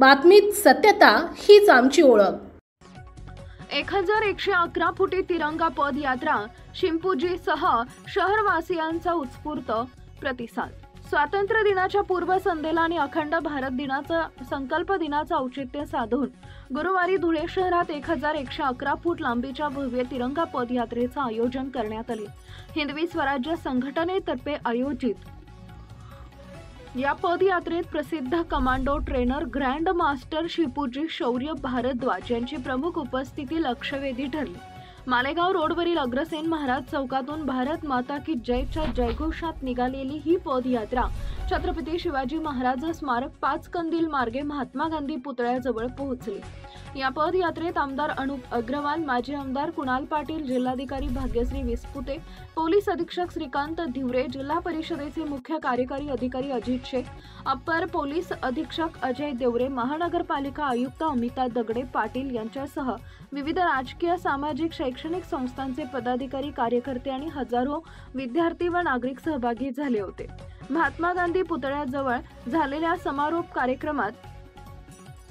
बातमीत सत्यता हीच आमची ओळख। 1111 फुटी तिरंगा पदयात्रा शिंपूजीसह शहरवासियांचा उत्स्फूर्त प्रतिसाद। स्वातंत्र्य दिनाच्या पूर्वसंध्येला आणि अखंड भारत दिनाचा संकल्प दिनाचं औचित्य साधून गुरुवारी धुळे शहरात 1111 फूट लांबीच्या भव्य तिरंगा पदयात्रेचं आयोजन करण्यात आले। हिंदवी स्वराज्य संघटनेतर्फे आयोजित या पदयात्रेत प्रसिद्ध कमांडो ट्रेनर ग्रँड मास्टर शिपूजी शौर्य भारद्वाज यांची प्रमुख उपस्थिती लक्षवेधी ठरली। मालेगाव रोडवरील अग्रसेन महाराज चौकातून भारत माता की जयच्या जयघोषात निघालेली ही पदयात्रा छत्रपती शिवाजी महाराज स्मारक 5 कंदील मार्गे महात्मा गांधी पुतळ्याजवळ पोहोचली। या पदयात्रेत आमदार अनुप अग्रवाल, माजी आमदार कुणाल पाटील, जिल्हाधिकारी भाग्यश्री विस्पुते, पोलीस अधीक्षक श्रीकांत धिवरे, जिल्हा परिषदेचे मुख्य कार्यकारी अधिकारी अजित शेख, अप्पर पोलीस अधीक्षक अजय देवरे, महानगरपालिका आयुक्त अमिता दगडे पाटील यांच्यासह विविध राजकीय, सामाजिक, शैक्षणिक संस्थांचे पदाधिकारी, कार्यकर्ते आणि हजारो विद्यार्थी व नागरिक सहभागी झाले होते। महात्मा गांधी पुतळ्याजवळ झालेल्या समारोप कार्यक्रमात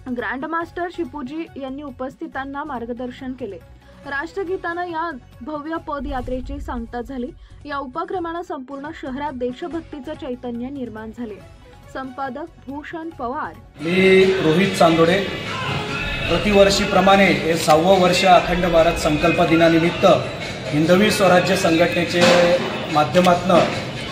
ग्रँड मास्टर शिपूजी यांनी उपस्थितांना मार्गदर्शन केले। राष्ट्रगीतानं या भव्य पदयात्रेची सांगता झाली। या उपक्रमानं संपूर्ण शहरात देशभक्तीचं चैतन्य निर्माण झाले। संपादक भूषण पवार। मी रोहित चांदोडे। प्रतिवर्षीप्रमाणे हे 6वं वर्ष अखंड भारत संकल्प दिनानिमित्त हिंदवी स्वराज्य संघटनेचे माध्यमातून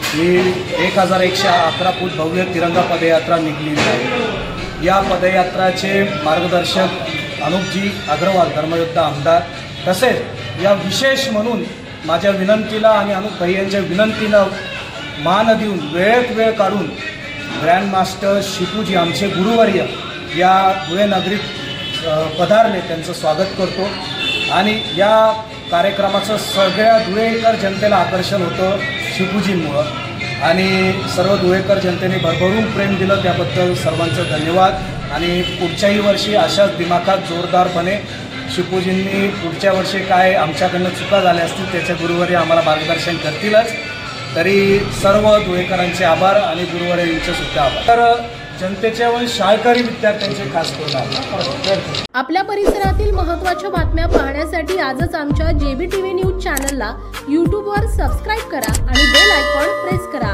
ही 1111 फूट भव्य तिरंगा पदयात्रा निघाली आहे। या पदयात्राचे मार्गदर्शक अनुपजी अग्रवाल धर्मयोद्धा आमदार, तसेच या विशेष म्हणून माझ्या विनंतीला आणि अनुप भाई यांच्या विनंतीला मान देऊन वेळेत वेळ काढून ग्रँड मास्टर शिपूजी आमचे गुरुवर्य या धुळे नगरीत पधारले, त्यांचं स्वागत करतो। आणि या कार्यक्रमाचं सगळ्या धुळेकर जनतेला आकर्षण होतं शिपूजींमुळं आणि सर्व धुळेकर जनतेने भरभरून प्रेम दिलं, त्याबद्दल सर्वांचं धन्यवाद। आणि पुढच्याही वर्षी अशाच दिमाखात जोरदारपणे शिपूजींनी पुढच्या वर्षी काय आमच्याकडनं चुका झाल्या असतील त्याच्या गुरुवारी आम्हाला मार्गदर्शन करतीलच। तरी सर्व धुळेकरांचे आभार आणि गुरुवारी यांचे सुद्धा आभार। तर जनतेच्या व शाळकरी विद्यार्थ्यांचे खास करून आभार। आपल्या परिसरातील महत्त्वाच्या बातम्या पाहण्यासाठी आजच आमच्या JBTV न्यूज चॅनलला YouTube वर सबस्क्राइब करा आणि बेल आयकॉन प्रेस करा।